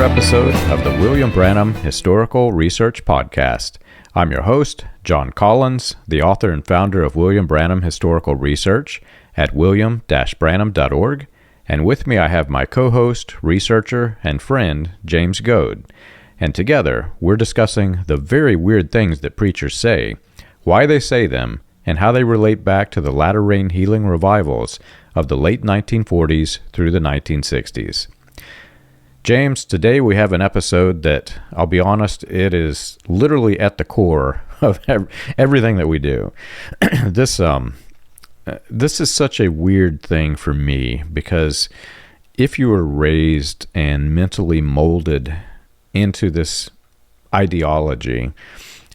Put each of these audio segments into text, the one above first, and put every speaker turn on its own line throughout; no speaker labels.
another episode of the William Branham Historical Research Podcast. I'm your host, John Collins, the author and founder of William Branham Historical Research at william-branham.org, and with me I have my co-host, researcher, and friend, James Goad. And together, we're discussing the very weird things that preachers say, why they say them, and how they relate back to the latter-rain healing revivals of the late 1940s through the 1960s. James, today we have an episode that, I'll be honest, it is literally at the core of everything that we do. This is such a weird thing for me, because if you were raised and mentally molded into this ideology,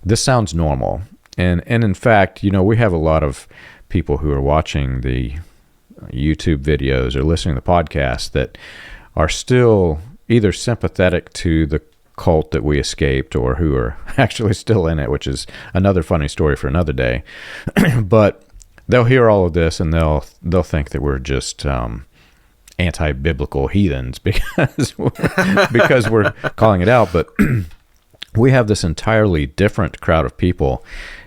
this sounds normal. And in fact, you know, we have a lot of people who are watching the YouTube videos or listening to the podcast that are still either sympathetic to the cult that we escaped or who are actually still in it, which is another funny story for another day. But they'll hear all of this and they'll think that we're just anti-biblical heathens because we're calling it out. But we have this entirely different crowd of people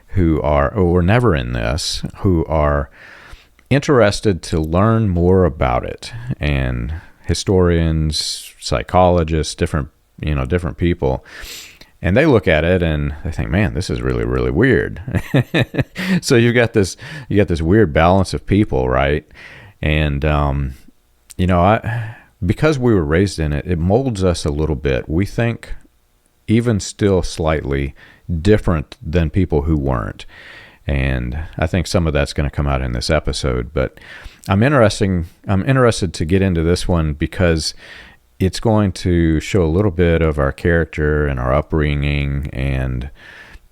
who were never in this, who are interested to learn more about it. And historians, psychologists, different people, and they look at it and they think, man, this is really, really weird. So you got this weird balance of people, right? And because we were raised in it, it molds us a little bit. We think even still slightly different than people who weren't. And I think some of that's going to come out in this episode, but I'm interested to get into this one because it's going to show a little bit of our character and our upbringing and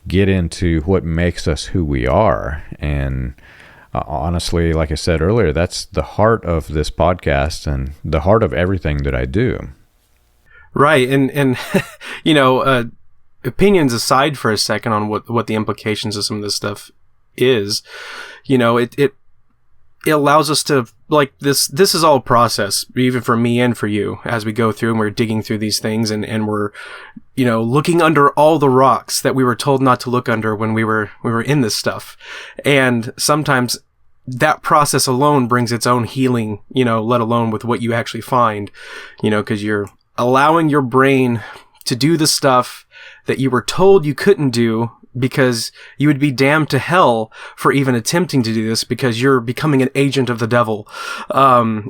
get into what makes us who we are. And honestly, like I said earlier, that's the heart of this podcast and the heart of everything that I do.
Right. And opinions aside for a second on what the implications of some of this stuff is, it allows us to, like, this is all a process, even for me and for you, as we go through and we're digging through these things and we're, looking under all the rocks that we were told not to look under when we were in this stuff. And sometimes that process alone brings its own healing, let alone with what you actually find, because you're allowing your brain to do the stuff that you were told you couldn't do, because you would be damned to hell for even attempting to do this, because you're becoming an agent of the devil.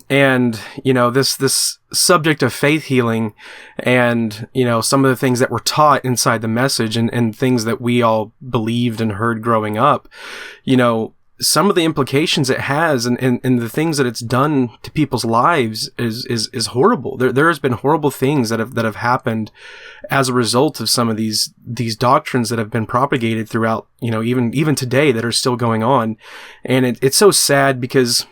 This subject of faith healing and, some of the things that were taught inside the message and things that we all believed and heard growing up, some of the implications it has and the things that it's done to people's lives is horrible. There has been horrible things that have happened as a result of some of these doctrines that have been propagated throughout, even today, that are still going on. And it's so sad because,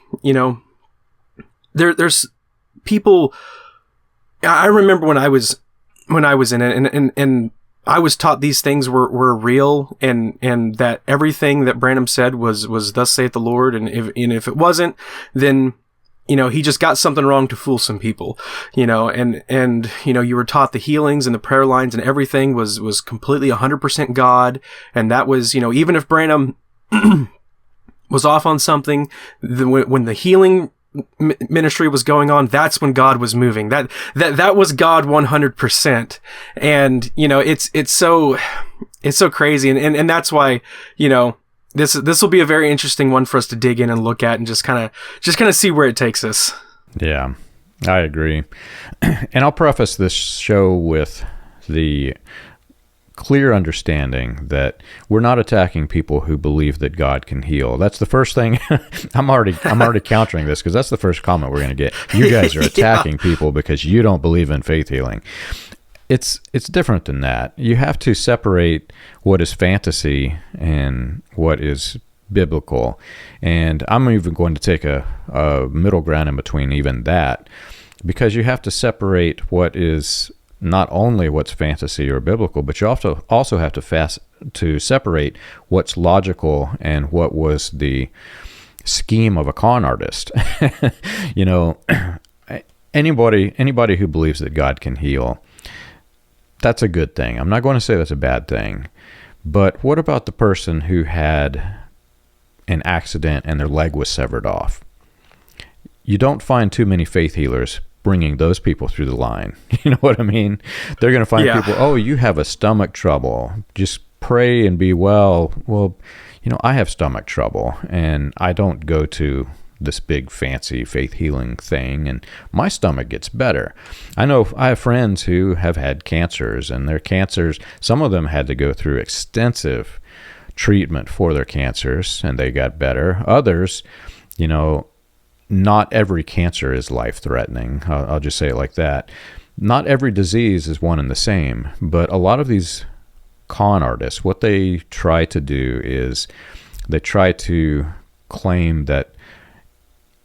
there's people. I remember when I was in it and I was taught these things were real and that everything that Branham said was thus saith the Lord. And if it wasn't, then, he just got something wrong to fool some people, and you were taught the healings and the prayer lines and everything was completely 100% God. And that was, even if Branham was off on something, when the healing ministry was going on, that's when God was moving. That was God 100%. And it's so crazy, and that's why this will be a very interesting one for us to dig in and look at and just kind of see where it takes us.
Yeah, I agree. And I'll preface this show with the clear understanding that we're not attacking people who believe that God can heal. That's the first thing. I'm already countering this, because that's the first comment we're going to get. You guys are attacking people because you don't believe in faith healing. It's different than that. You have to separate what is fantasy and what is biblical. And I'm even going to take a middle ground in between even that, because you have to separate what is not only what's fantasy or biblical, but you also have to separate what's logical and what was the scheme of a con artist. Anybody who believes that God can heal that's a good thing. I'm not going to say that's a bad thing. But what about the person who had an accident and their leg was severed off? You don't find too many faith healers bringing those people through the line. You know what I mean? They're going to find people, oh, you have a stomach trouble. Just pray and be well. Well, I have stomach trouble, and I don't go to this big fancy faith healing thing, and my stomach gets better. I know I have friends who have had cancers, and their cancers, some of them had to go through extensive treatment for their cancers, and they got better. Others, not every cancer is life-threatening. I'll just say it like that. Not every disease is one and the same, but a lot of these con artists, what they try to do is they try to claim that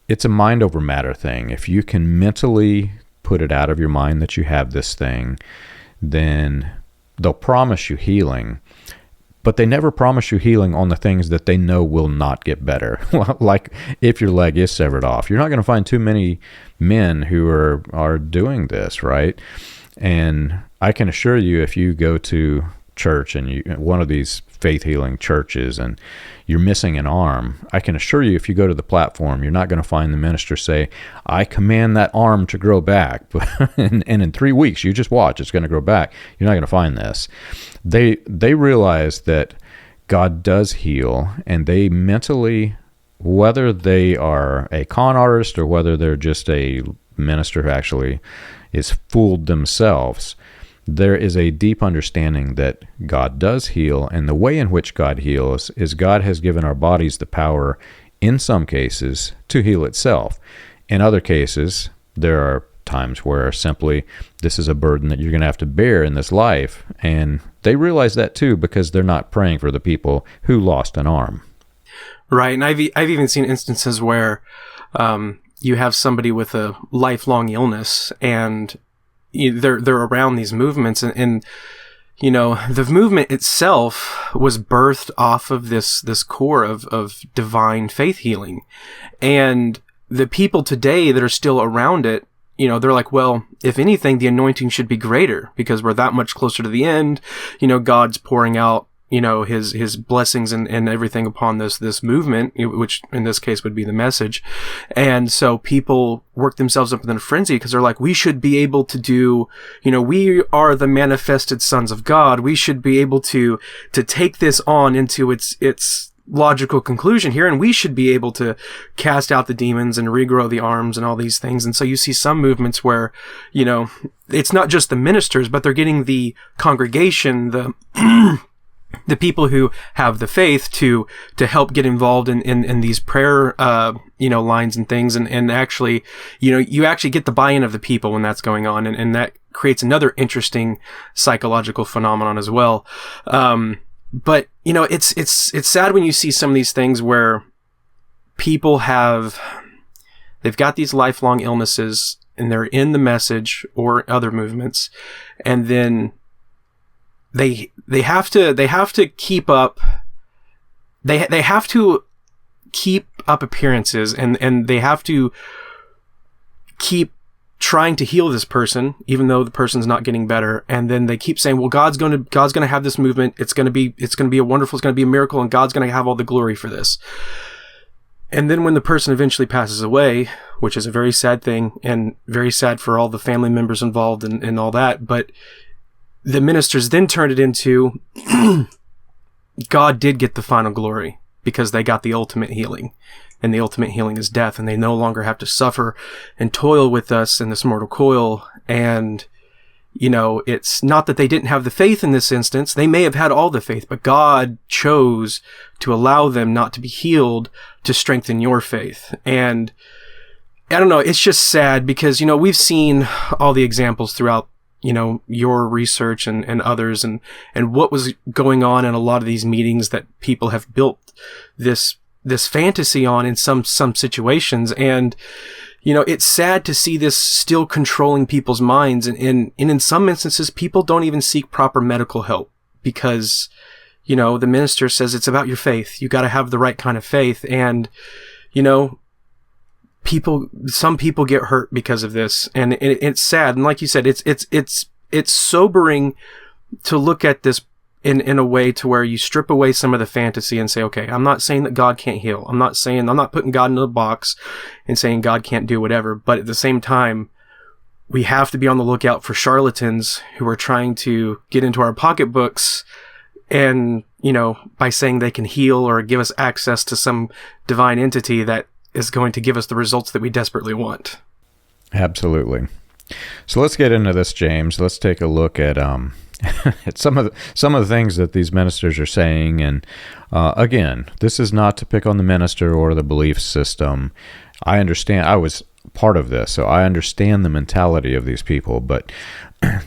it's a mind over matter thing. If you can mentally put it out of your mind that you have this thing, then they'll promise you healing. But they never promise you healing on the things that they know will not get better. Like if your leg is severed off, you're not going to find too many men who are doing this, right? And I can assure you, if you go to church and one of these faith healing churches and you're missing an arm, I can assure you, if you go to the platform, you're not going to find the minister say, I command that arm to grow back. and in 3 weeks, you just watch, it's going to grow back. You're not going to find this. They realize that God does heal, and they mentally, whether they are a con artist or whether they're just a minister who actually is fooled themselves, there is a deep understanding that God does heal, and the way in which God heals is God has given our bodies the power, in some cases, to heal itself. In other cases, there are times where simply this is a burden that you're going to have to bear in this life, and they realize that too, because they're not praying for the people who lost an arm.
Right, and I've even seen instances where you have somebody with a lifelong illness, and they're around these movements, and the movement itself was birthed off of this core of divine faith healing, and the people today that are still around it, they're like, well, if anything, the anointing should be greater because we're that much closer to the end. God's pouring out his blessings and everything upon this movement, which in this case would be the message. And so people work themselves up in a frenzy because they're like, we should be able to do, we are the manifested sons of God. We should be able to take this on into its logical conclusion here, and we should be able to cast out the demons and regrow the arms and all these things. And so you see some movements where, it's not just the ministers, but they're getting the congregation, the people who have the faith to help get involved in these prayer, lines and things. And actually, you actually get the buy-in of the people when that's going on. And that creates another interesting psychological phenomenon as well. But it's sad when you see some of these things where people they've got these lifelong illnesses and they're in the message or other movements, and then they have to keep up appearances, and they have to keep trying to heal this person even though the person's not getting better. And then they keep saying, well, God's going to have this movement, it's going to be a wonderful, it's going to be a miracle, and God's going to have all the glory for this. And then when the person eventually passes away, which is a very sad thing and very sad for all the family members involved and all that, but the ministers then turned it into God did get the final glory because they got the ultimate healing, and the ultimate healing is death, and they no longer have to suffer and toil with us in this mortal coil. And it's not that they didn't have the faith in this instance. They may have had all the faith, but God chose to allow them not to be healed to strengthen your faith. And I don't know, it's just sad because we've seen all the examples throughout your research and others, and what was going on in a lot of these meetings that people have built this fantasy on in some situations. And it's sad to see this still controlling people's minds, and in some instances people don't even seek proper medical help because the minister says it's about your faith, you got to have the right kind of faith. And some people get hurt because of this, and it's sad. And like you said, it's it's sobering to look at this in a way to where you strip away some of the fantasy and say, okay, I'm not saying that God can't heal. I'm not putting God in a box and saying God can't do whatever. But at the same time, we have to be on the lookout for charlatans who are trying to get into our pocketbooks and, by saying they can heal or give us access to some divine entity that is going to give us the results that we desperately want.
Absolutely. So let's get into this, James. Let's take a look at at some of the things that these ministers are saying. And again, this is not to pick on the minister or the belief system. I understand. I was part of this, so I understand the mentality of these people. But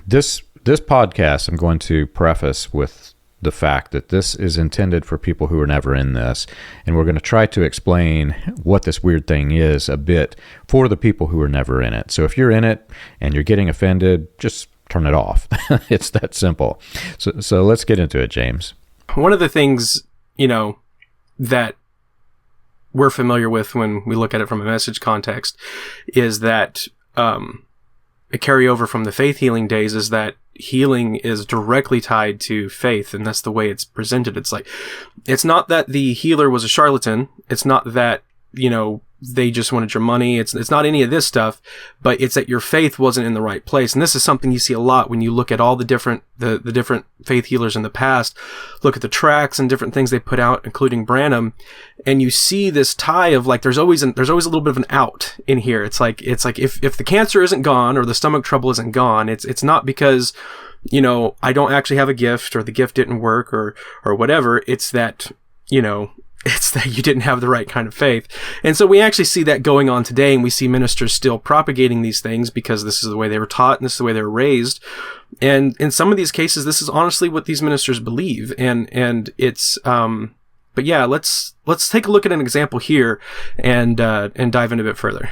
this podcast, I'm going to preface with the fact that this is intended for people who are never in this, and we're going to try to explain what this weird thing is a bit for the people who are never in it. So if you're in it and you're getting offended, just turn it off. It's that simple. So let's get into it, James.
One of the things, that we're familiar with when we look at it from a message context is that a carryover from the faith healing days is that healing is directly tied to faith, and that's the way it's presented. It's like, it's not that the healer was a charlatan. It's not that, they just wanted your money. It's not any of this stuff, but it's that your faith wasn't in the right place. And this is something you see a lot when you look at all the different faith healers in the past, look at the tracts and different things they put out, including Branham, and you see this tie of like, there's always a little bit of an out in here. It's like if the cancer isn't gone or the stomach trouble isn't gone, it's not because, I don't actually have a gift or the gift didn't work or whatever. It's that, it's that you didn't have the right kind of faith. And so we actually see that going on today, and we see ministers still propagating these things because this is the way they were taught and this is the way they were raised. And in some of these cases, this is honestly what these ministers believe. And it's, but yeah, let's take a look at an example here and dive in a bit further.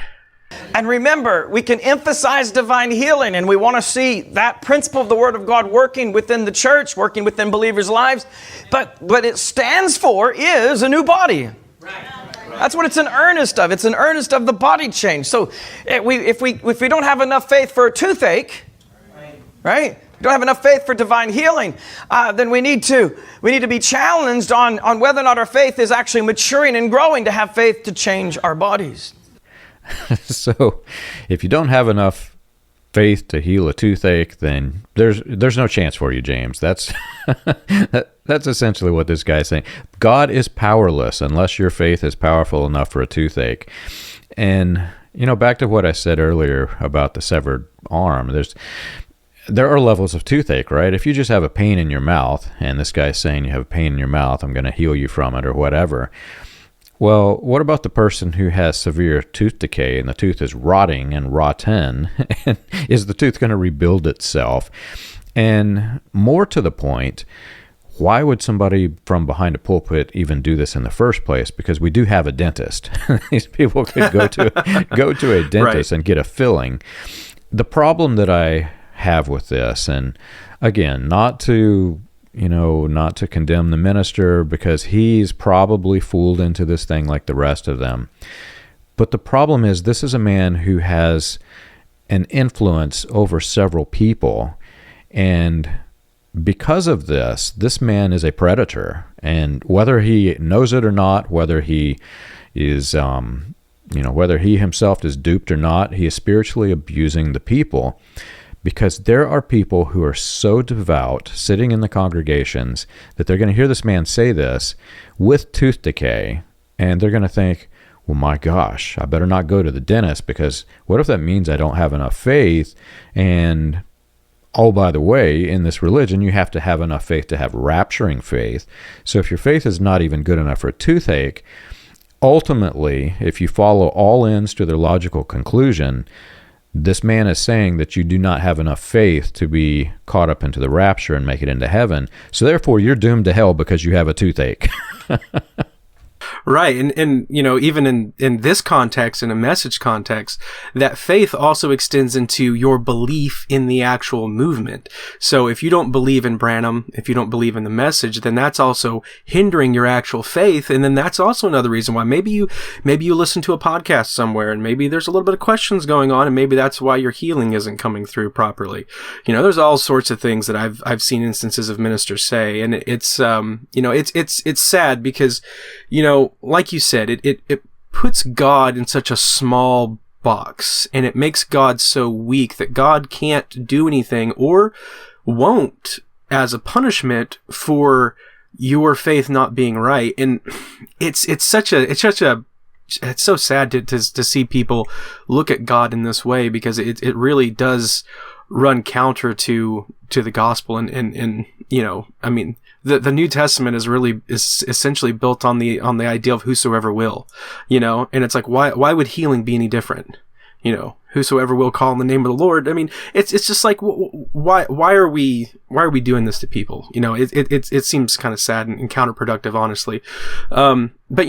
And remember, we can emphasize divine healing, and we want to see that principle of the Word of God working within the church, working within believers' lives. But what it stands for is a new body. That's what it's an earnest of. It's an earnest of the body change. So if we don't have enough faith for a toothache, right? We don't have enough faith for divine healing, then we need to be challenged on whether or not our faith is actually maturing and growing to have faith to change our bodies.
So if you don't have enough faith to heal a toothache, then there's no chance for you, James. That's that's essentially what this guy's saying. God is powerless unless your faith is powerful enough for a toothache. And back to what I said earlier about the severed arm, there are levels of toothache, right? If you just have a pain in your mouth and this guy's saying you have a pain in your mouth, I'm going to heal you from it or whatever. Well, what about the person who has severe tooth decay and the tooth is rotting and rotten? And is the tooth going to rebuild itself? And more to the point, why would somebody from behind a pulpit even do this in the first place? Because we do have a dentist. These people could go to a dentist right, and get a filling. The problem that I have with this, and again, not to condemn the minister because he's probably fooled into this thing like the rest of them. But the problem is this is a man who has an influence over several people. And because of this man is a predator. And whether he knows it or not, whether he is, whether he himself is duped or not, he is spiritually abusing the people. Because there are people who are so devout sitting in the congregations that they're going to hear this man say this with tooth decay, and they're going to think, well, my gosh, I better not go to the dentist because what if that means I don't have enough faith? And, oh, by the way, in this religion, you have to have enough faith to have rapturing faith. So if your faith is not even good enough for a toothache, ultimately, if you follow all ends to their logical conclusion, this man is saying that you do not have enough faith to be caught up into the rapture and make it into heaven. So therefore, you're doomed to hell because you have a toothache.
Right. And, even in this context, in a message context, that faith also extends into your belief in the actual movement. So if you don't believe in Branham, if you don't believe in the message, then that's also hindering your actual faith. And then that's also another reason why maybe you listen to a podcast somewhere and maybe there's a little bit of questions going on and maybe that's why your healing isn't coming through properly. There's all sorts of things that I've seen instances of ministers say, and it's sad because, like you said, it puts God in such a small box, and it makes God so weak that God can't do anything or won't as a punishment for your faith not being right. And it's so sad to see people look at God in this way, because it really does run counter to the gospel. And the New Testament is essentially built on the idea of whosoever will, and it's like, why would healing be any different? Whosoever will call on the name of the Lord. I mean, it's just like, why are we doing this to people? It seems kind of sad and counterproductive, honestly. But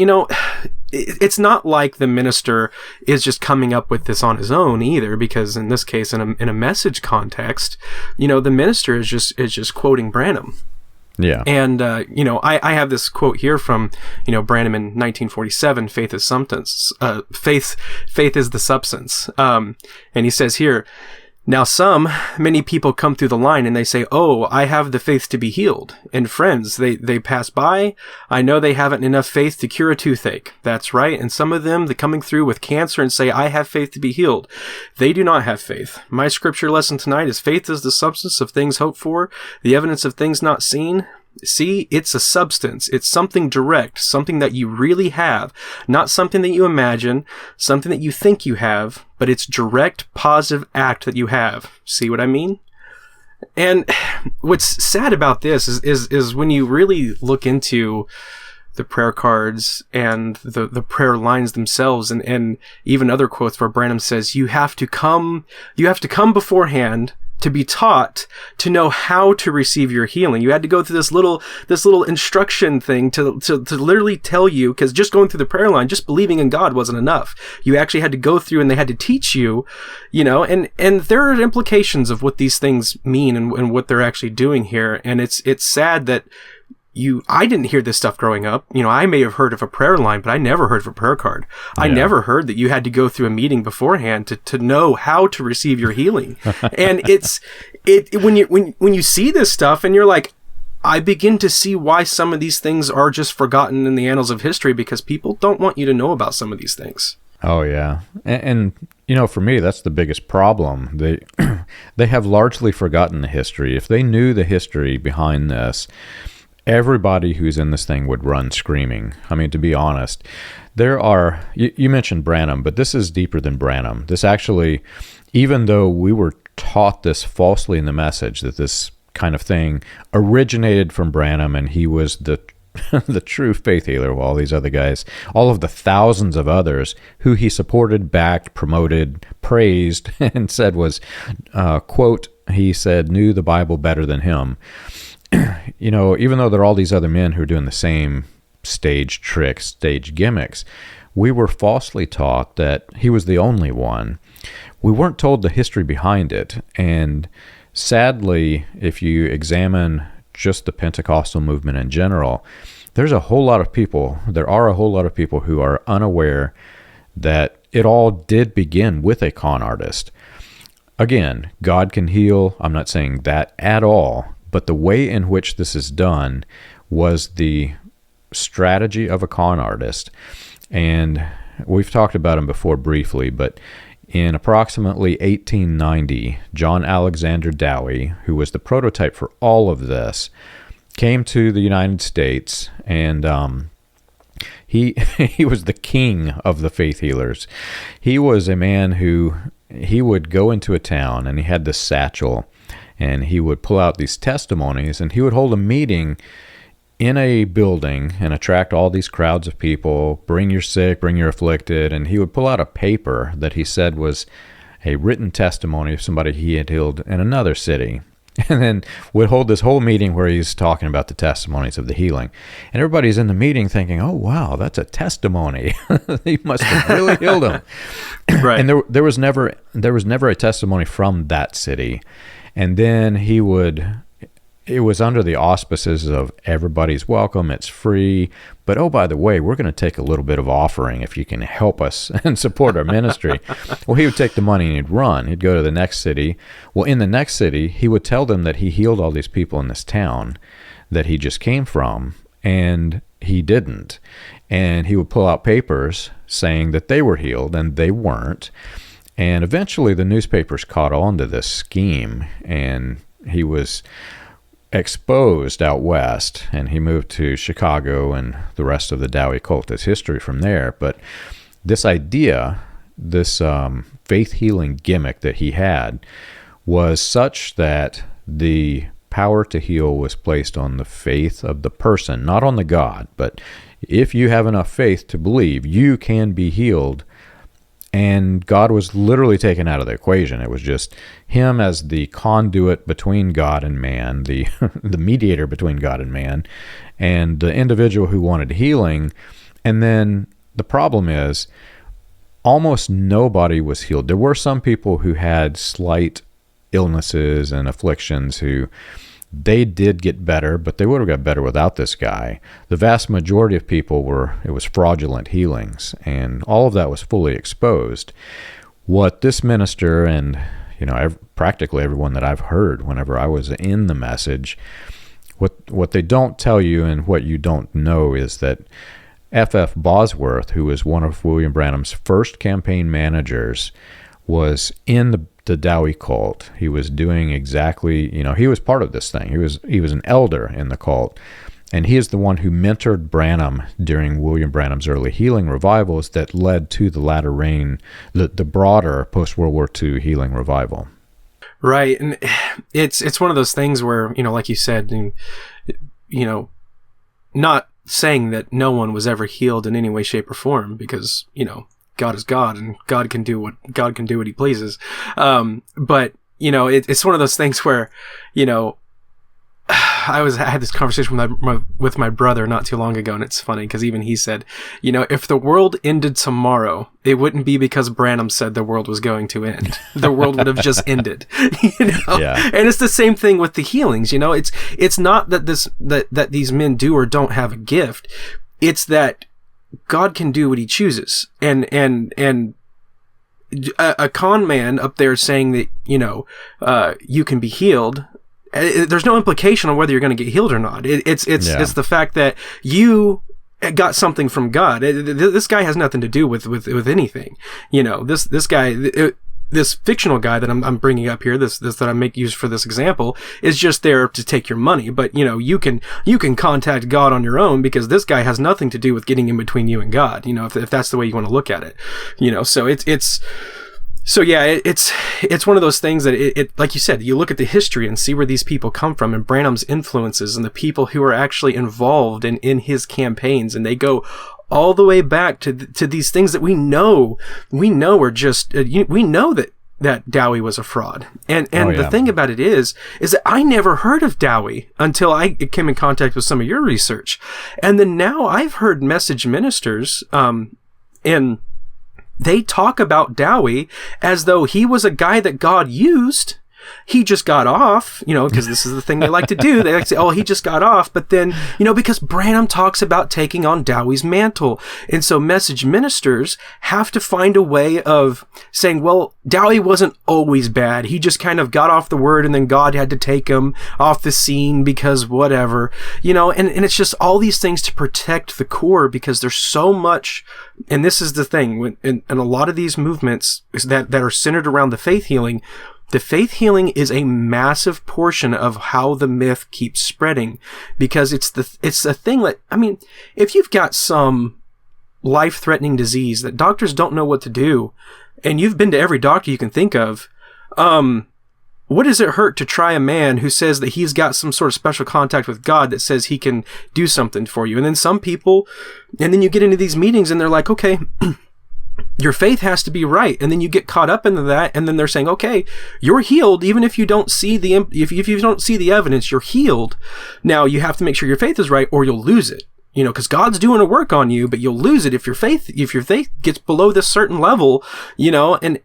it's not like the minister is just coming up with this on his own either, because in this case, in a message context, the minister is just quoting Branham.
Yeah.
And, I have this quote here from, Branham in 1947, faith is the substance. And he says here, now many people come through the line and they say, oh, I have the faith to be healed. And friends, they pass by. I know they haven't enough faith to cure a toothache. That's right. And some of them, they're coming through with cancer and say, I have faith to be healed. They do not have faith. My scripture lesson tonight is faith is the substance of things hoped for, the evidence of things not seen. See, it's a substance. It's something direct, something that you really have, not something that you imagine, something that you think you have, but it's direct, positive act that you have. See what I mean? And what's sad about this is when you really look into the prayer cards and the prayer lines themselves, and even other quotes where Branham says, you have to come beforehand to be taught to know how to receive your healing. You had to go through this little instruction thing to literally tell you, because just going through the prayer line, just believing in God wasn't enough. You actually had to go through, and they had to teach you, and there are implications of what these things mean and what they're actually doing here. And it's sad that I didn't hear this stuff growing up. I may have heard of a prayer line, but I never heard of a prayer card. Yeah. I never heard that you had to go through a meeting beforehand to know how to receive your healing. And when you see this stuff and you're like, I begin to see why some of these things are just forgotten in the annals of history, because people don't want you to know about some of these things.
Oh yeah. And for me, that's the biggest problem. They have largely forgotten the history. If they knew the history behind this, everybody who's in this thing would run screaming. I mean, to be honest, you mentioned Branham, but this is deeper than Branham. This actually, even though we were taught this falsely in the message, that this kind of thing originated from Branham and he was the true faith healer, while all these other guys, all of the thousands of others who he supported, backed, promoted, praised, and said was, quote, he said, knew the Bible better than him. Even though there are all these other men who are doing the same stage tricks, stage gimmicks, we were falsely taught that he was the only one. We weren't told the history behind it. And sadly, if you examine just the Pentecostal movement in general, there are a whole lot of people who are unaware that it all did begin with a con artist. Again, God can heal. I'm not saying that at all. But the way in which this is done was the strategy of a con artist. And we've talked about him before briefly, but in approximately 1890, John Alexander Dowie, who was the prototype for all of this, came to the United States, and he was the king of the faith healers. He was a man who, he would go into a town, and he had this satchel, and he would pull out these testimonies, and he would hold a meeting in a building and attract all these crowds of people, bring your sick, bring your afflicted, and he would pull out a paper that he said was a written testimony of somebody he had healed in another city. And then would hold this whole meeting where he's talking about the testimonies of the healing. And everybody's in the meeting thinking, oh, wow, that's a testimony. He must have really healed him.
Right.
And there was never a testimony from that city. And then it was under the auspices of everybody's welcome, it's free, but oh, by the way, we're going to take a little bit of offering if you can help us and support our ministry. Well, he would take the money and he'd run. He'd go to the next city. Well, in the next city, he would tell them that he healed all these people in this town that he just came from, and he didn't. And he would pull out papers saying that they were healed, and they weren't. And eventually the newspapers caught on to this scheme, and he was exposed out west, and he moved to Chicago, and the rest of the Dowie cult is history from there. But this idea, this faith healing gimmick that he had, was such that the power to heal was placed on the faith of the person, not on the God. But if you have enough faith to believe, you can be healed. And God was literally taken out of the equation. It was just him as the conduit between God and man, the mediator between God and man, and the individual who wanted healing. And then the problem is almost nobody was healed. There were some people who had slight illnesses and afflictions who they did get better, but they would have got better without this guy. The vast majority of people it was fraudulent healings, and all of that was fully exposed. What this minister and, practically everyone that I've heard whenever I was in the message, what they don't tell you and what you don't know is that F.F. Bosworth, who was one of William Branham's first campaign managers, was in the Dowie cult. He was doing exactly, he was part of this thing. He was an elder in the cult, and he is the one who mentored Branham during William Branham's early healing revivals that led to the latter rain, the broader post-World War II healing revival.
Right, and it's one of those things where, like you said, not saying that no one was ever healed in any way, shape, or form, because, God is God, and God can do what he pleases. But it's one of those things where, I had this conversation with my brother not too long ago, and it's funny because even he said, if the world ended tomorrow, it wouldn't be because Branham said the world was going to end. The world would have just ended.
Yeah.
And it's the same thing with the healings. It's not that these men do or don't have a gift. It's that God can do what he chooses. And a con man up there saying that, you can be healed, there's no implication on whether you're going to get healed or not. It's the fact that you got something from God. This guy has nothing to do with anything. This guy, this fictional guy that I'm bringing up here, this that I make use for this example, is just there to take your money. But you can contact God on your own, because this guy has nothing to do with getting in between you and God. If that's the way you want to look at it. So it's one of those things that it like you said, you look at the history and see where these people come from, and Branham's influences and the people who are actually involved in his campaigns, and they go all the way back to these things that we know are just, we know that Dowie was a fraud. And the thing about it is that I never heard of Dowie until I came in contact with some of your research. And then now I've heard message ministers, and they talk about Dowie as though he was a guy that God used. He just got off, because this is the thing they like to do. They like to say, oh, he just got off. But then, because Branham talks about taking on Dowie's mantle. And so message ministers have to find a way of saying, well, Dowie wasn't always bad. He just kind of got off the word, and then God had to take him off the scene because whatever, and it's just all these things to protect the core, because there's so much. And this is the thing, in a lot of these movements that are centered around the faith healing, the faith healing is a massive portion of how the myth keeps spreading, because it's the thing that, if you've got some life-threatening disease that doctors don't know what to do, and you've been to every doctor you can think of, what does it hurt to try a man who says that he's got some sort of special contact with God that says he can do something for you? And then some people, and then you get into these meetings and they're like, okay, your faith has to be right. And then you get caught up into that, and then they're saying, okay, you're healed even if you don't see if you don't see the evidence, you're healed. Now you have to make sure your faith is right, or you'll lose it. Because God's doing a work on you, but you'll lose it if your faith gets below this certain level, and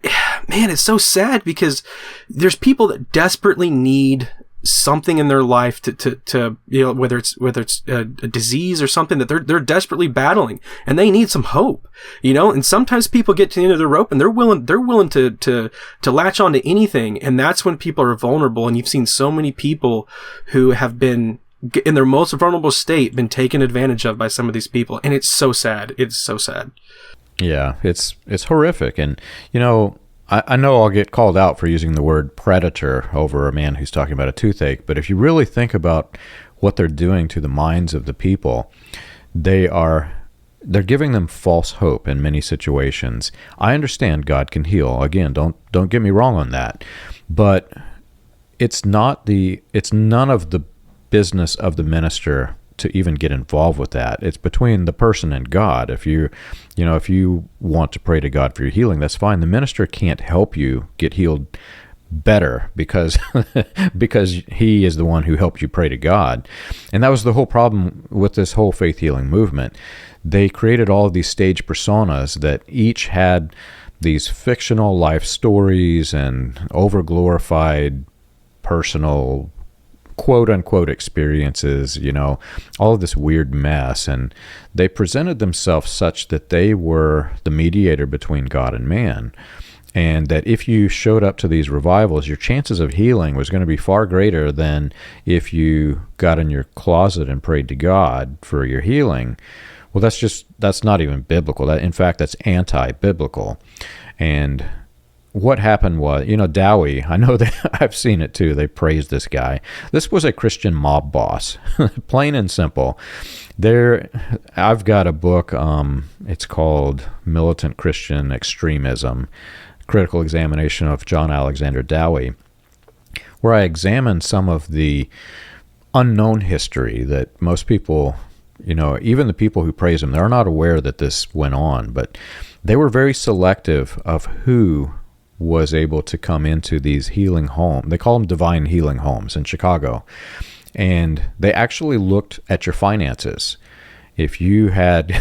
man, it's so sad, because there's people that desperately need something in their life to whether it's a disease or something that they're desperately battling, and they need some hope, and sometimes people get to the end of the rope and they're willing to latch on to anything, and that's when people are vulnerable. And you've seen so many people who have been in their most vulnerable state been taken advantage of by some of these people, and it's so sad. It's so sad.
Yeah, it's horrific. And I know I'll get called out for using the word predator over a man who's talking about a toothache, but if you really think about what they're doing to the minds of the people, they're giving them false hope in many situations. I understand God can heal. Again, don't get me wrong on that. But it's none of the business of the minister to even get involved with that. It's between the person and God. If you want to pray to God for your healing, that's fine. The minister can't help you get healed better because he is the one who helped you pray to God. And that was the whole problem with this whole faith healing movement. They created all of these stage personas that each had these fictional life stories and overglorified personal quote-unquote experiences, all of this weird mess. And they presented themselves such that they were the mediator between God and man, and that if you showed up to these revivals, your chances of healing was going to be far greater than if you got in your closet and prayed to God for your healing. Well, that's not even biblical. In fact, that's anti-biblical. And what happened was, Dowie, I know that I've seen it too. They praised this guy. This was a Christian mob boss, plain and simple. I've got a book, it's called Militant Christian Extremism, Critical Examination of John Alexander Dowie, where I examine some of the unknown history that most people, even the people who praise him, they're not aware that this went on, but they were very selective of who was able to come into these healing homes. They call them divine healing homes in Chicago. And they actually looked at your finances. If you had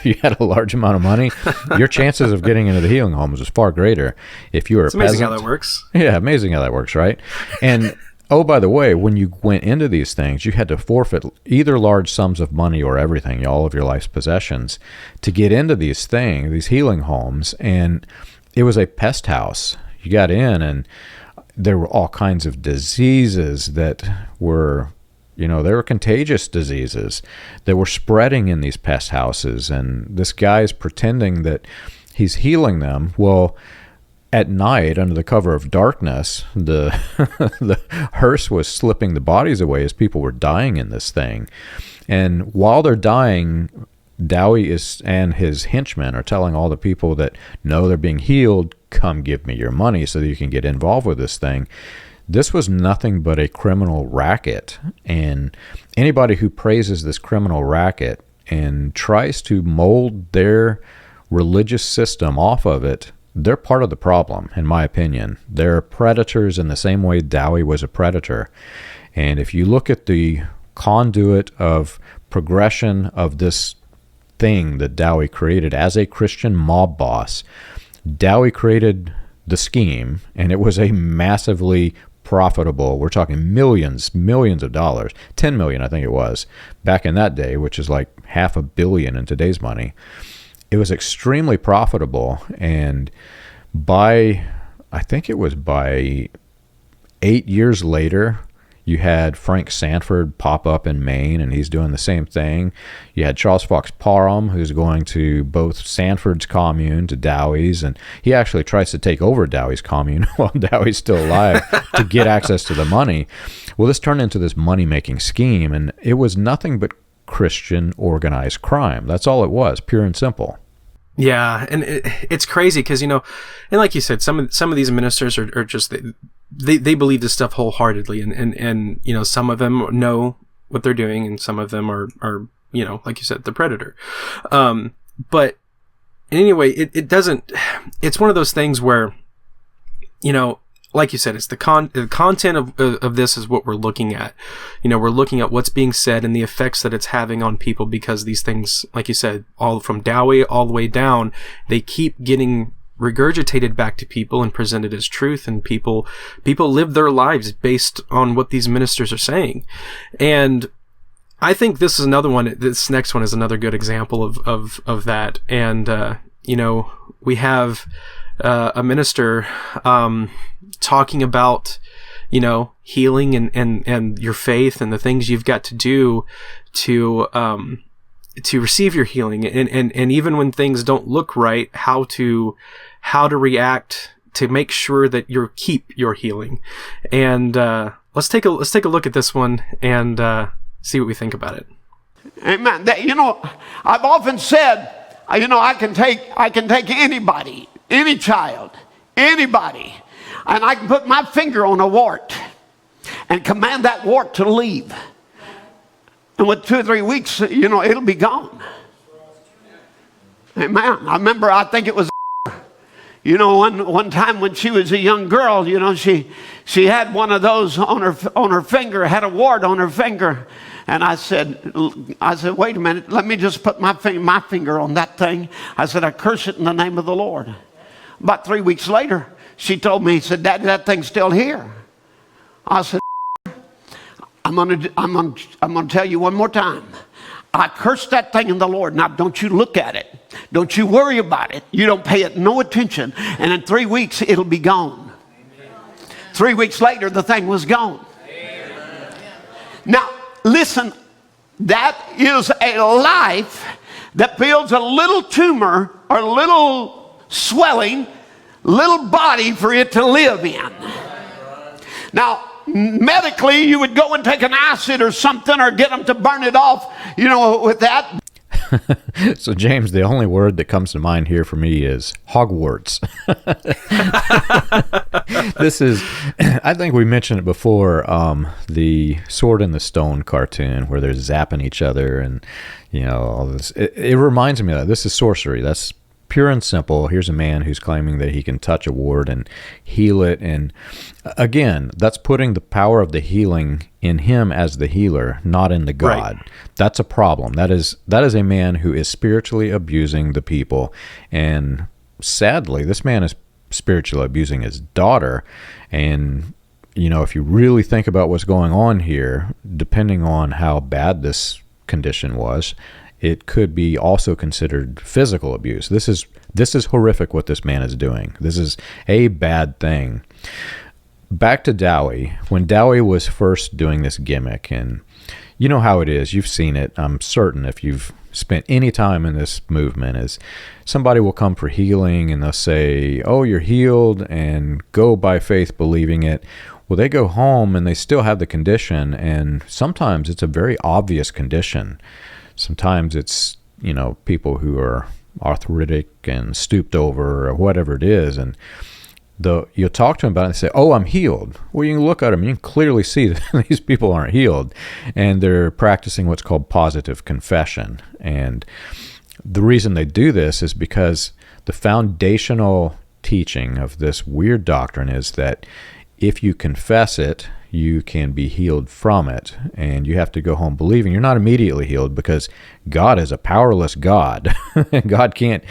a large amount of money, your chances of getting into the healing homes was far greater. If you were a peasant,
amazing how that works.
Yeah, amazing how that works, right? And oh, by the way, when you went into these things, you had to forfeit either large sums of money or everything, all of your life's possessions, to get into these healing homes. And it was a pest house. You got in, and there were all kinds of diseases that were, they were contagious diseases that were spreading in these pest houses. And this guy's pretending that he's healing them. Well, at night, under the cover of darkness, the hearse was slipping the bodies away as people were dying in this thing. And while they're dying, Dowie and his henchmen are telling all the people that know they're being healed, come give me your money so that you can get involved with this thing. This was nothing but a criminal racket. And anybody who praises this criminal racket and tries to mold their religious system off of it, they're part of the problem, in my opinion. They're predators in the same way Dowie was a predator. And if you look at the conduit of progression of this thing that Dowie created as a Christian mob boss, Dowie created the scheme, and it was a massively profitable, we're talking millions of dollars, 10 million I think it was, back in that day, which is like $500 million in today's money. It was extremely profitable, and I think it was by 8 years later, you had Frank Sanford pop up in Maine, and he's doing the same thing. You had Charles Fox Parham, who's going to both Sanford's commune to Dowie's, and he actually tries to take over Dowie's commune while Dowie's still alive to get access to the money. Well, this turned into this money-making scheme, and it was nothing but Christian organized crime. That's all it was, pure and simple.
Yeah, and it's crazy because, and like you said, some of these ministers are just, they believe this stuff wholeheartedly, and some of them know what they're doing, and some of them are like you said, the predator. But anyway, it doesn't, it's one of those things where, you know, like you said, it's the content of this is what we're looking at. You know, we're looking at what's being said and the effects that it's having on people, because these things, like you said, all from Dowie all the way down, they keep getting regurgitated back to people and presented as truth, and people live their lives based on what these ministers are saying. And I think this is another one. This next one is another good example of that. And you know, we have a minister talking about, you know, healing and your faith and the things you've got to do to receive your healing, and even when things don't look right, how to react to make sure that you keep your healing. And let's take a look at this one and see what we think about it.
Amen. You know, I've often said, you know, I can take anybody, any child, anybody, and I can put my finger on a wart and command that wart to leave. And with 2 or 3 weeks, you know, it'll be gone. Amen. I remember, I think it was, you know, one time when she was a young girl, you know, she had one of those on her finger, had a wart on her finger. And I said, wait a minute, let me just put my finger on that thing. I said, I curse it in the name of the Lord. About 3 weeks later, she told me, said, Daddy, that thing's still here. I said, I'm gonna tell you one more time. I cursed that thing in the Lord. Now, don't you look at it. Don't you worry about it. You don't pay it no attention. And in 3 weeks, it'll be gone. Amen. 3 weeks later, the thing was gone. Amen. Now, listen, that is a life that builds a little tumor or a little swelling, little body for it to live in. Now, medically, you would go and take an acid or something or get them to burn it off, you know, with that.
So, James, the only word that comes to mind here for me is Hogwarts. This is, I think we mentioned it before, the Sword in the Stone cartoon where they're zapping each other and, you know, all this. It reminds me of that. This is sorcery. That's pure and simple. Here's a man who's claiming that he can touch a ward and heal it. And again, that's putting the power of the healing in him as the healer, not in the God. Right. That's a problem. That is a man who is spiritually abusing the people. And sadly, this man is spiritually abusing his daughter. And, you know, if you really think about what's going on here, depending on how bad this condition was, it could be also considered physical abuse. This is horrific what this man is doing. This is a bad thing. Back to Dowie. When Dowie was first doing this gimmick, and you know how it is, you've seen it, I'm certain, if you've spent any time in this movement, is somebody will come for healing and they'll say, oh, you're healed, and go by faith believing it. Well, they go home and they still have the condition, and sometimes it's a very obvious condition. Sometimes it's, you know, people who are arthritic and stooped over or whatever it is, and you'll talk to them about it and say, oh, I'm healed. Well, you can look at them, you can clearly see that these people aren't healed, and they're practicing what's called positive confession. And the reason they do this is because the foundational teaching of this weird doctrine is that if you confess it, you can be healed from it, and you have to go home believing. You're not immediately healed because God is a powerless God. God can't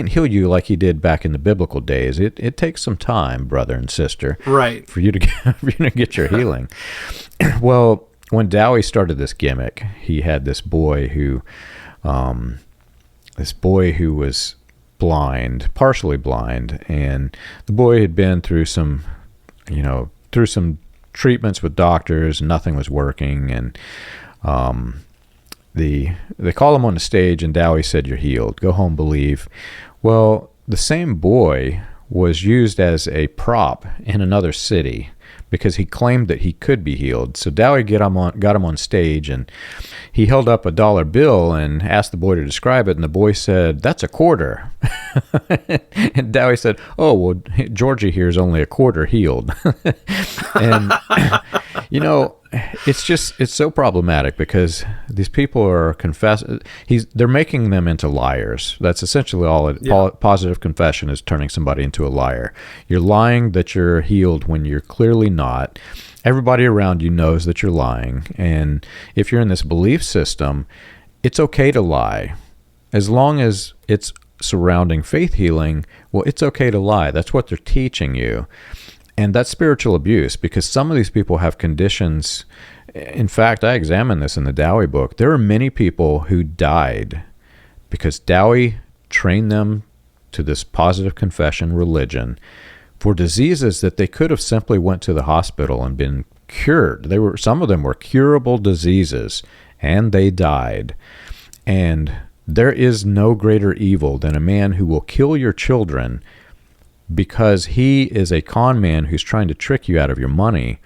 heal you like he did back in the biblical days. It takes some time, brother and sister,
right,
for you to get your healing. Well, when Dowie started this gimmick, he had this boy who was blind, partially blind, and the boy had been through some treatments with doctors. Nothing was working, and they called him on the stage, and Dowie said, you're healed, go home, believe. Well, the same boy was used as a prop in another city because he claimed that he could be healed. So Dowie got him on stage, and he held up a dollar bill and asked the boy to describe it, and the boy said, that's a quarter. And Dowie said, oh, well, Georgie here is only a quarter healed. And, you know, it's so problematic because these people are they're making them into liars. That's essentially all positive confession is, turning somebody into a liar. You're lying that you're healed when you're clearly not. Everybody around you knows that you're lying. And if you're in this belief system, it's okay to lie. As long as it's surrounding faith healing, well, it's okay to lie. That's what they're teaching you. And that's spiritual abuse, because some of these people have conditions. In fact, I examined this in the Dowie book. There are many people who died because Dowie trained them to this positive confession religion for diseases that they could have simply went to the hospital and been cured. Some of them were curable diseases, and they died. And there is no greater evil than a man who will kill your children because he is a con man who's trying to trick you out of your money.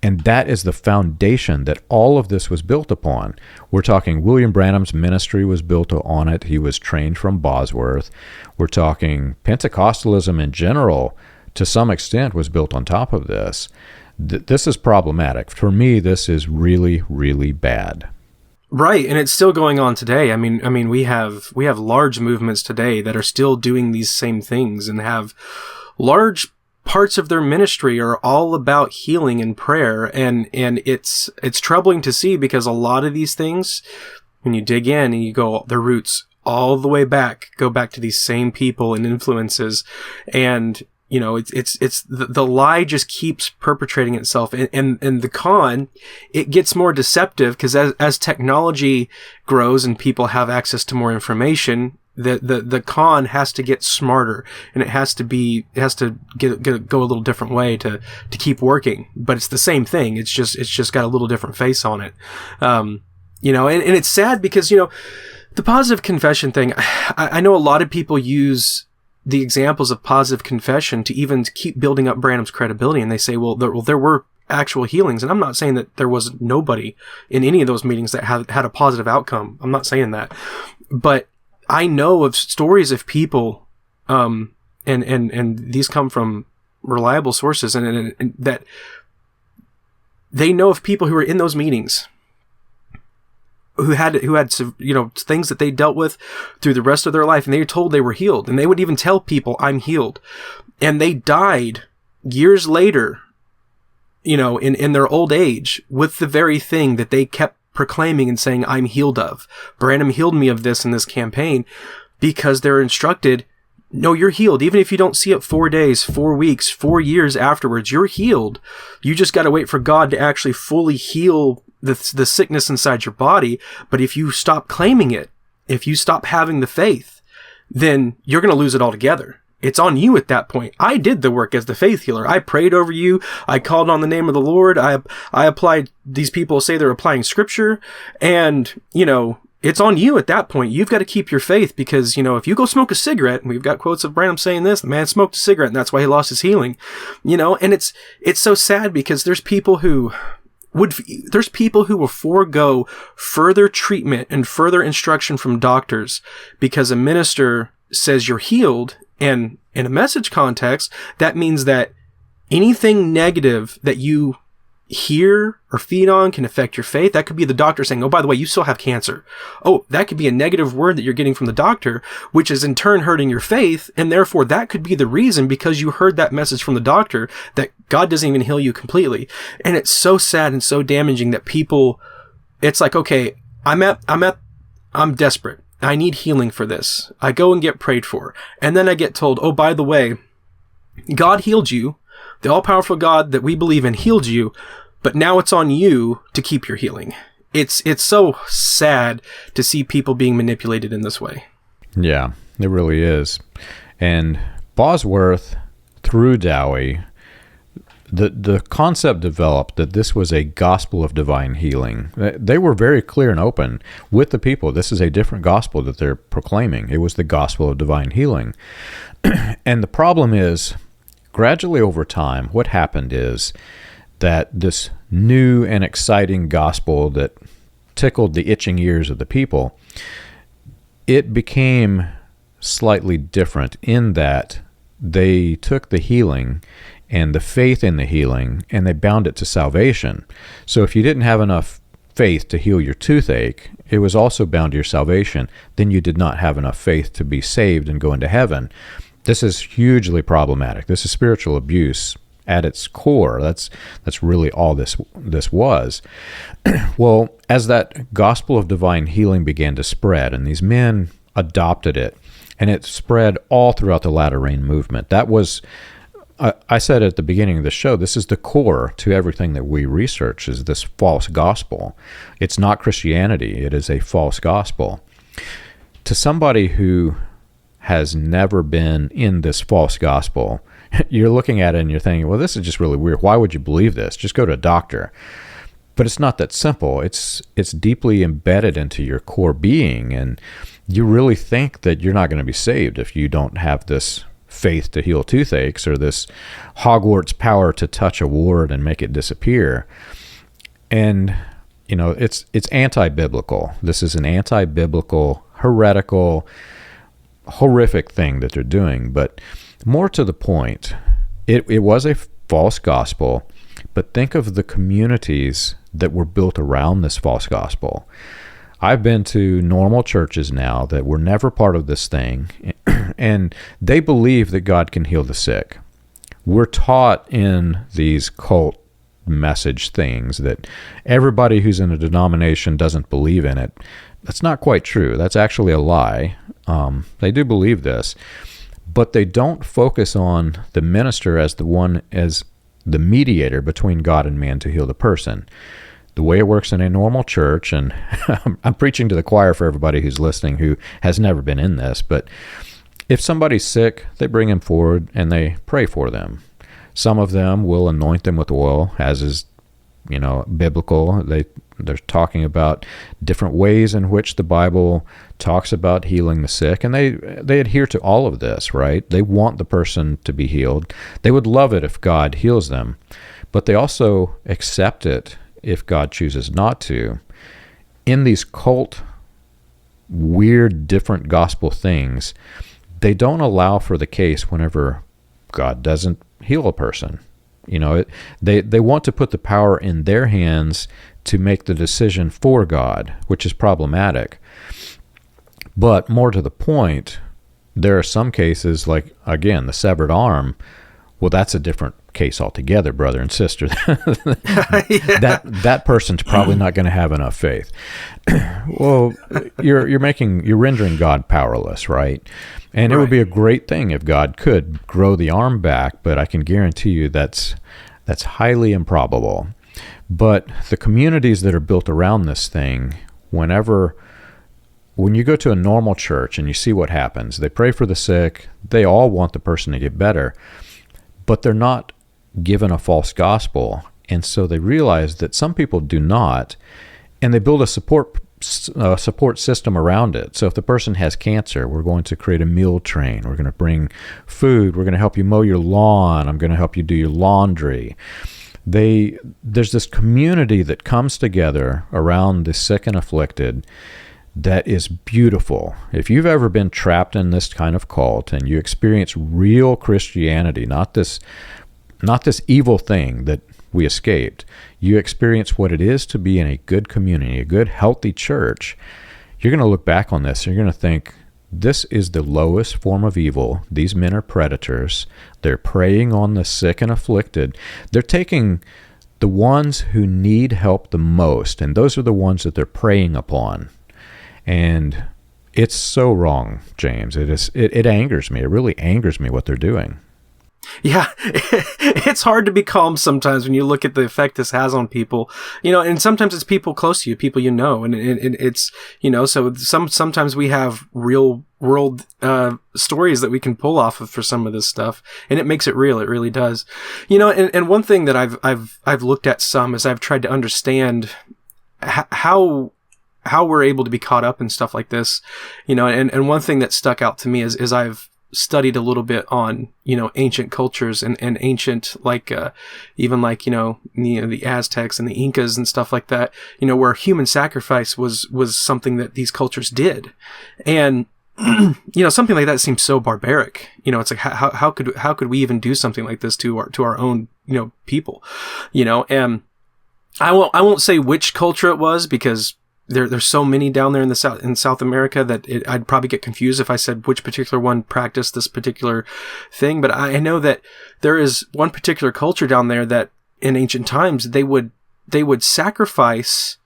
And that is the foundation that all of this was built upon. We're talking William Branham's ministry was built on it. He was trained from Bosworth. We're talking Pentecostalism in general, to some extent, was built on top of this. This is problematic. For me, this is really, really bad.
Right, and it's still going on today. I mean, we have large movements today that are still doing these same things and have large parts of their ministry are all about healing and prayer, and it's troubling to see, because a lot of these things, when you dig in and you go, their roots all the way back, go back to these same people and influences, and you know, it's the lie just keeps perpetrating itself, and the con, it gets more deceptive, because as technology grows and people have access to more information, the con has to get smarter, and it has to go a little different way to keep working. But it's the same thing. It's just got a little different face on it. You know, and it's sad because, you know, the positive confession thing, I know a lot of people use the examples of positive confession to even keep building up Branham's credibility. And they say, well, there were actual healings. And I'm not saying that there was nobody in any of those meetings that had a positive outcome. I'm not saying that. But I know of stories of people, and these come from reliable sources, and that they know of people who were in those meetings who had, you know, things that they dealt with through the rest of their life, and they were told they were healed, and they would even tell people, I'm healed. And they died years later, you know, in their old age with the very thing that they kept proclaiming and saying, I'm healed of. Branham healed me of this in this campaign, because they're instructed, no, you're healed. Even if you don't see it 4 days, 4 weeks, 4 years afterwards, you're healed. You just got to wait for God to actually fully heal the sickness inside your body. But if you stop claiming it, if you stop having the faith, then you're going to lose it altogether. It's on you at that point. I did the work as the faith healer. I prayed over you. I called on the name of the Lord. I applied, these people say they're applying scripture, and, you know, it's on you at that point. You've got to keep your faith, because, you know, if you go smoke a cigarette, and we've got quotes of Branham saying this, the man smoked a cigarette and that's why he lost his healing, you know, and it's so sad, because there's people who will forego further treatment and further instruction from doctors because a minister says you're healed. And in a message context, that means that anything negative that you hear or feed on can affect your faith. That could be the doctor saying, oh, by the way, you still have cancer. Oh, that could be a negative word that you're getting from the doctor, which is in turn hurting your faith. And therefore that could be the reason, because you heard that message from the doctor, that God doesn't even heal you completely. And it's so sad and so damaging that people, it's like, okay, I'm desperate. I need healing for this. I go and get prayed for. And then I get told, oh, by the way, God healed you. The all-powerful God that we believe in healed you, but now it's on you to keep your healing. It's so sad to see people being manipulated in this way.
Yeah, it really is. And Bosworth, through Dowie, the concept developed that this was a gospel of divine healing. They were very clear and open with the people. This is a different gospel that they're proclaiming. It was the gospel of divine healing. And the problem is, gradually over time, what happened is that this new and exciting gospel that tickled the itching ears of the people, it became slightly different in that they took the healing and the faith in the healing, and they bound it to salvation. So if you didn't have enough faith to heal your toothache, it was also bound to your salvation. Then you did not have enough faith to be saved and go into heaven. This is hugely problematic. This is spiritual abuse at its core. That's really all this was. Well, as that gospel of divine healing began to spread, and these men adopted it, and it spread all throughout the latter rain movement. That was, I said at the beginning of the show, this is the core to everything that we research, is this false gospel. It's not Christianity. It is a false gospel. To somebody who has never been in this false gospel, you're looking at it and you're thinking, well, this is just really weird. Why would you believe this? Just go to a doctor. But it's not that simple. It's deeply embedded into your core being, and you really think that you're not going to be saved if you don't have this faith to heal toothaches, or this Hogwarts power to touch a ward and make it disappear. And, it's anti-biblical. This is an anti-biblical, heretical, horrific thing that they're doing. But more to the point, it was a false gospel, but think of the communities that were built around this false gospel. I've been to normal churches now that were never part of this thing, and they believe that God can heal the sick. We're taught in these cult message things that everybody who's in a denomination doesn't believe in it. That's not quite true. That's actually a lie. They do believe this, but they don't focus on the minister as the mediator between God and man to heal the person. The way it works in a normal church, and I'm preaching to the choir for everybody who's listening who has never been in this, but if somebody's sick, they bring him forward and they pray for them. Some of them will anoint them with oil, as is biblical. They're talking about different ways in which the Bible talks about healing the sick, and they adhere to all of this, right? They want the person to be healed. They would love it if God heals them, but they also accept it if God chooses not to. In these cult, weird, different gospel things, they don't allow for the case whenever God doesn't heal a person. They want to put the power in their hands to make the decision for God, which is problematic. But more to the point, there are some cases like, again, the severed arm. Well, that's a different case altogether, brother and sister. That person's probably not going to have enough faith. Well, you're rendering God powerless, right? And It would be a great thing if God could grow the arm back, but I can guarantee you that's highly improbable. But the communities that are built around this thing, when you go to a normal church and you see what happens, they pray for the sick, they all want the person to get better, but they're not given a false gospel. And so they realize that some people do not, and they build a support system around it. So if the person has cancer, we're going to create a meal train. We're going to bring food. We're going to help you mow your lawn. I'm going to help you do your laundry. There's this community that comes together around the sick and afflicted that is beautiful. If you've ever been trapped in this kind of cult and you experience real Christianity, not this evil thing that we escaped, you experience what it is to be in a good community, a good, healthy church, you're going to look back on this and you're going to think, this is the lowest form of evil. These men are predators. They're preying on the sick and afflicted. They're taking the ones who need help the most, and those are the ones that they're preying upon. And it's so wrong, James. It angers me. It really angers me what they're doing.
Yeah, it's hard to be calm sometimes when you look at the effect this has on people, and sometimes it's people close to you, people and it's, so sometimes we have real world stories that we can pull off of for some of this stuff, and it makes it real. It really does. And one thing that I've looked at some is I've tried to understand how we're able to be caught up in stuff like this, and one thing that stuck out to me is I've studied a little bit on, ancient cultures and ancient, even the Aztecs and the Incas and stuff like that, where human sacrifice was something that these cultures did. And something like that seems so barbaric. It's like, how could we even do something like this to our own, people, and I won't say which culture it was, because there's so many down there in South America that I'd probably get confused if I said which particular one practiced this particular thing. But I know that there is one particular culture down there that in ancient times they would sacrifice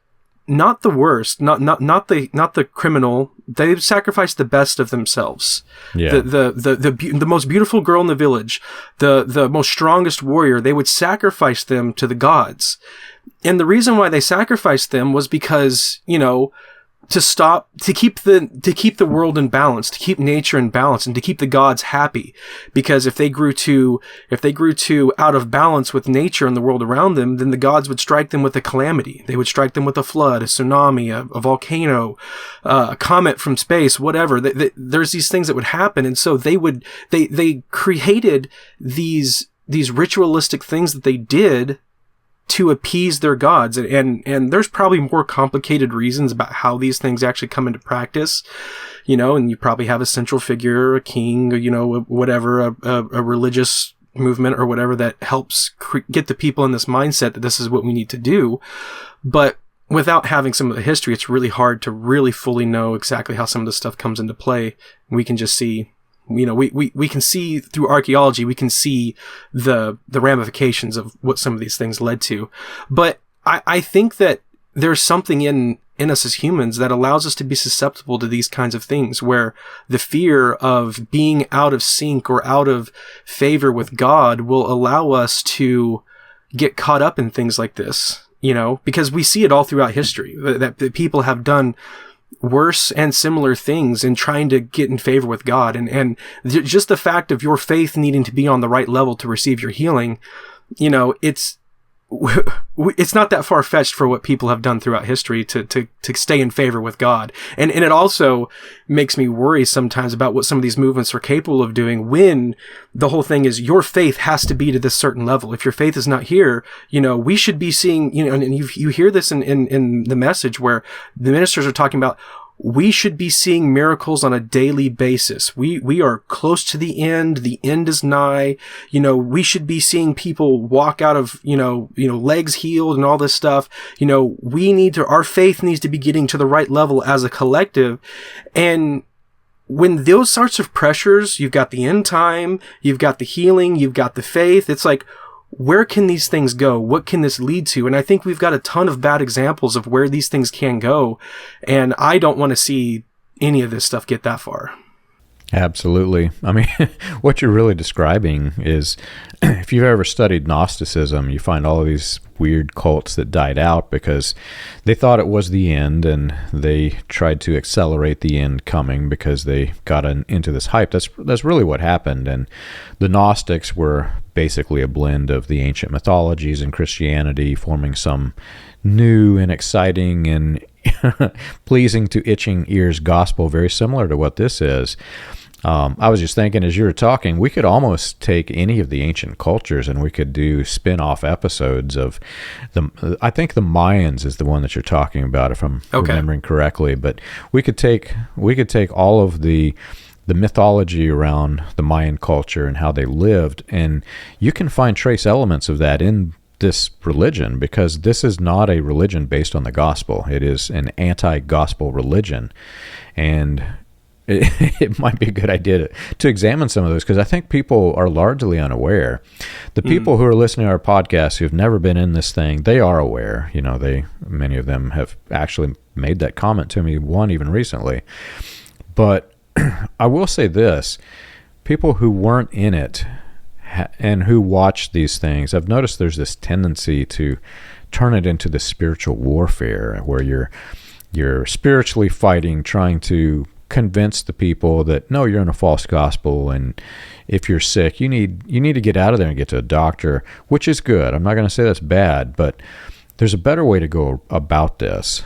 not the worst, not the criminal. They would sacrifice the best of themselves.
Yeah.
The most beautiful girl in the village, the most strongest warrior. They would sacrifice them to the gods. And the reason why they sacrificed them was because, to keep the world in balance, to keep nature in balance, and to keep the gods happy. Because if they grew too out of balance with nature and the world around them, then the gods would strike them with a calamity. They would strike them with a flood, a tsunami, a volcano, a comet from space, whatever. There's these things that would happen. And so they created these ritualistic things that they did to appease their gods. And there's probably more complicated reasons about how these things actually come into practice, and you probably have a central figure, a king, or, whatever, a religious movement or whatever that helps get the people in this mindset that this is what we need to do. But without having some of the history, it's really hard to really fully know exactly how some of this stuff comes into play. We can just see, we can see through archaeology, we can see the ramifications of what some of these things led to. But I think that there's something in us as humans that allows us to be susceptible to these kinds of things, where the fear of being out of sync or out of favor with God will allow us to get caught up in things like this, because we see it all throughout history that people have done worse and similar things in trying to get in favor with God. And just the fact of your faith needing to be on the right level to receive your healing, it's not that far-fetched for what people have done throughout history to stay in favor with God. And it also makes me worry sometimes about what some of these movements are capable of doing, when the whole thing is your faith has to be to this certain level. If your faith is not here, we should be seeing, and you hear this in the message where the ministers are talking about, we should be seeing miracles on a daily basis. We are close to the end. The end is nigh. We should be seeing people walk out of, legs healed and all this stuff. Our faith needs to be getting to the right level as a collective. And when those sorts of pressures, you've got the end time, you've got the healing, you've got the faith. It's like, where can these things go? What can this lead to? And I think we've got a ton of bad examples of where these things can go. And I don't want to see any of this stuff get that far.
Absolutely. I mean, what you're really describing is, if you've ever studied Gnosticism, you find all of these weird cults that died out because they thought it was the end, and they tried to accelerate the end coming because they got into this hype. That's really what happened. And the Gnostics were basically a blend of the ancient mythologies and Christianity, forming some new and exciting and pleasing to itching ears gospel, very similar to what this is. I was just thinking as you were talking, we could almost take any of the ancient cultures and we could do spin-off episodes of them. I think the Mayans is the one that you're talking about, if I'm remembering correctly. But we could take all of the mythology around the Mayan culture and how they lived, and you can find trace elements of that in this religion, because this is not a religion based on the gospel. It is an anti-gospel religion, and it might be a good idea to examine some of those, because I think people are largely unaware. The people who are listening to our podcast who've never been in this thing, they are aware. Many of them have actually made that comment to me, one even recently. But I will say this: people who weren't in it and who watch these things, I've noticed there's this tendency to turn it into the spiritual warfare, where you're spiritually fighting, trying to convince the people that no, you're in a false gospel, and if you're sick, you need to get out of there and get to a doctor, which is good. I'm not going to say that's bad, but there's a better way to go about this.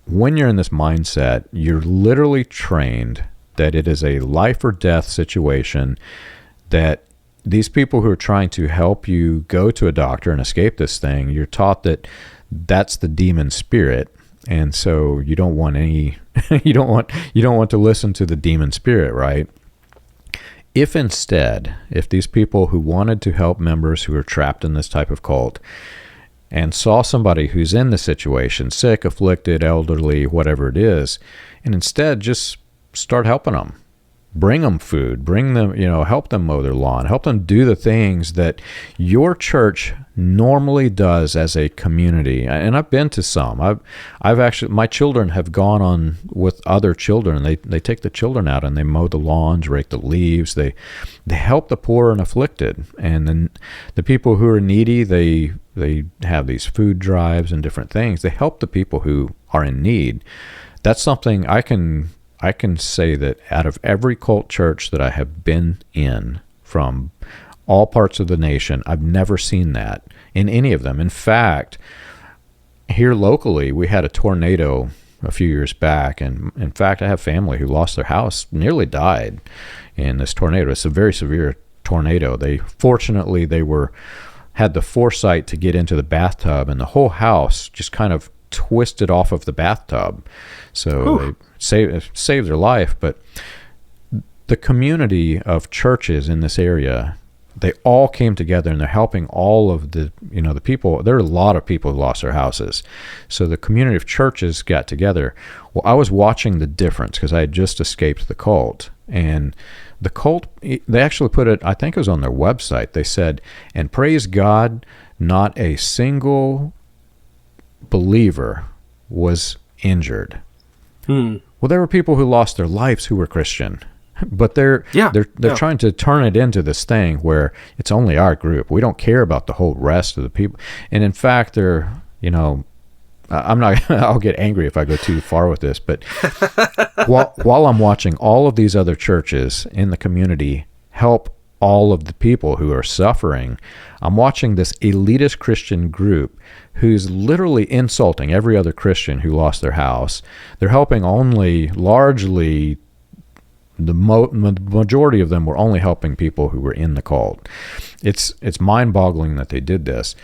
When you're in this mindset, you're literally trained that it is a life or death situation, that these people who are trying to help you go to a doctor and escape this thing, you're taught that that's the demon spirit, And so you don't want any, you don't want to listen to the demon spirit, right? If instead, if these people who wanted to help members who are trapped in this type of cult and saw somebody who's in the situation, sick, afflicted, elderly, whatever it is, and instead just start helping them, bring them food, bring them, help them mow their lawn, help them do the things that your church normally does as a community. And I've been to some. I've actually, my children have gone on with other children. They take the children out and they mow the lawns, rake the leaves. They help the poor and afflicted. And then the people who are needy, they have these food drives and different things. They help the people who are in need. That's something I can say that out of every cult church that I have been in from all parts of the nation, I've never seen that in any of them. In fact, here locally, we had a tornado a few years back, and in fact, I have family who lost their house, nearly died in this tornado. It's a very severe tornado. Fortunately, they had the foresight to get into the bathtub, and the whole house just kind of twisted off of the bathtub. So they saved their life. But the community of churches in this area, they all came together, and they're helping all of the people. There are a lot of people who lost their houses. So the community of churches got together. Well, I was watching the difference because I had just escaped the cult. And the cult, they actually put it, I think it was on their website. They said, and praise God, not a single believer was injured. Well, there were people who lost their lives who were Christian, but they're trying to turn it into this thing where it's only our group. We don't care about the whole rest of the people. And in fact, I'll get angry if I go too far with this, but while I'm watching all of these other churches in the community help all of the people who are suffering, I'm watching this elitist Christian group who's literally insulting every other Christian who lost their house. They're helping only largely, the majority of them were only helping people who were in the cult. It's mind-boggling that they did this.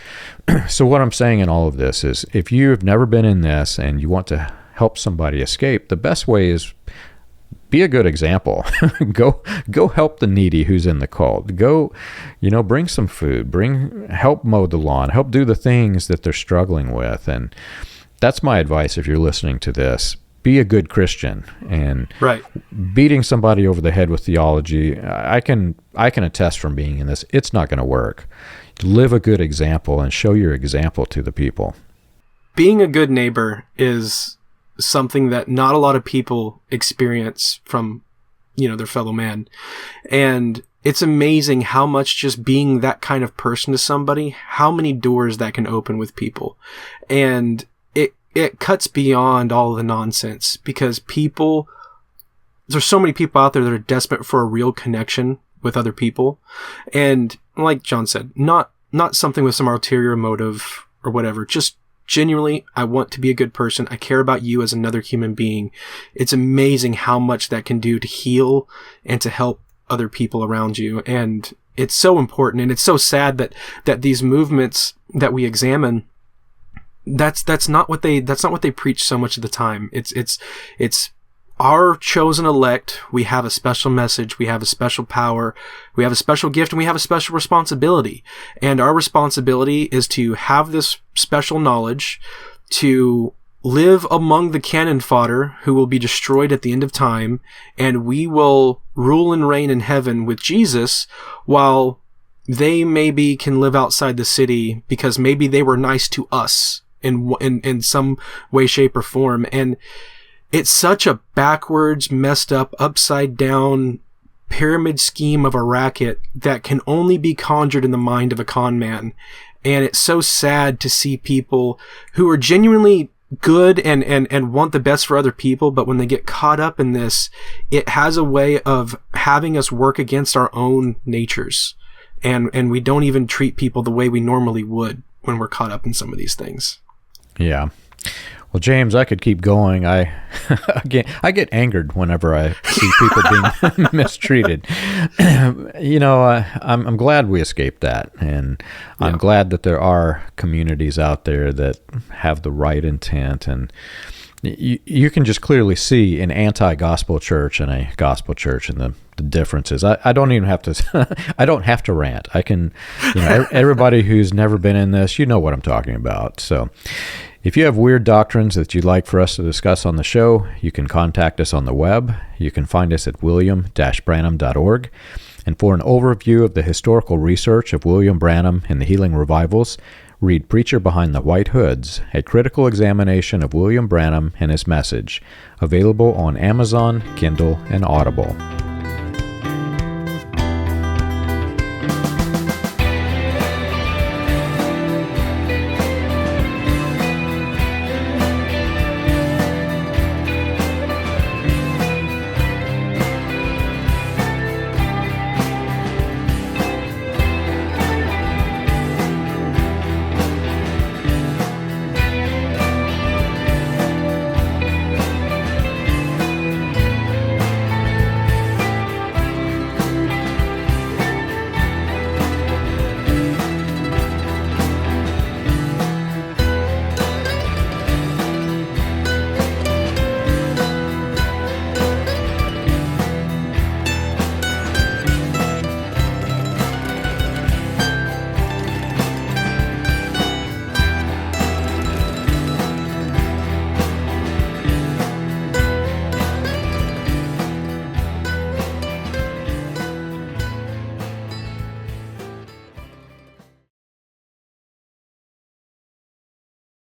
So what I'm saying in all of this is, if you've never been in this and you want to help somebody escape, the best way is be a good example. Go help the needy who's in the cult. Go, bring some food, help mow the lawn, help do the things that they're struggling with. And that's my advice if you're listening to this. Be a good Christian. And
right.
Beating somebody over the head with theology, I can attest from being in this, it's not going to work. Live a good example and show your example to the people.
Being a good neighbor is something that not a lot of people experience from, their fellow man. And it's amazing how much just being that kind of person to somebody, how many doors that can open with people. And it cuts beyond all the nonsense, because there's so many people out there that are desperate for a real connection with other people. And like John said, not something with some ulterior motive or whatever, just genuinely, I want to be a good person. I care about you as another human being. It's amazing how much that can do to heal and to help other people around you. And it's so important. And it's so sad that these movements that we examine, that's not what they preach so much of the time. It's our chosen elect. We have a special message. We have a special power. We have a special gift, and we have a special responsibility. And our responsibility is to have this special knowledge, to live among the cannon fodder who will be destroyed at the end of time, and we will rule and reign in heaven with Jesus, while they maybe can live outside the city because maybe they were nice to us in some way, shape, or form. And it's such a backwards, messed up, upside down pyramid scheme of a racket that can only be conjured in the mind of a con man. And it's so sad to see people who are genuinely good and want the best for other people, but when they get caught up in this, it has a way of having us work against our own natures. And we don't even treat people the way we normally would when we're caught up in some of these things.
Yeah. Well, James, I could keep going. I get angered whenever I see people being mistreated. I'm glad we escaped that, and I'm glad that there are communities out there that have the right intent, and you can just clearly see an anti-gospel church and a gospel church and the differences. I don't even have to. I don't have to rant. I can. Everybody who's never been in this, you know what I'm talking about. So. If you have weird doctrines that you'd like for us to discuss on the show, you can contact us on the web. You can find us at william-branham.org. And for an overview of the historical research of William Branham and the healing revivals, read Preacher Behind the White Hoods, a critical examination of William Branham and his message, available on Amazon, Kindle, and Audible.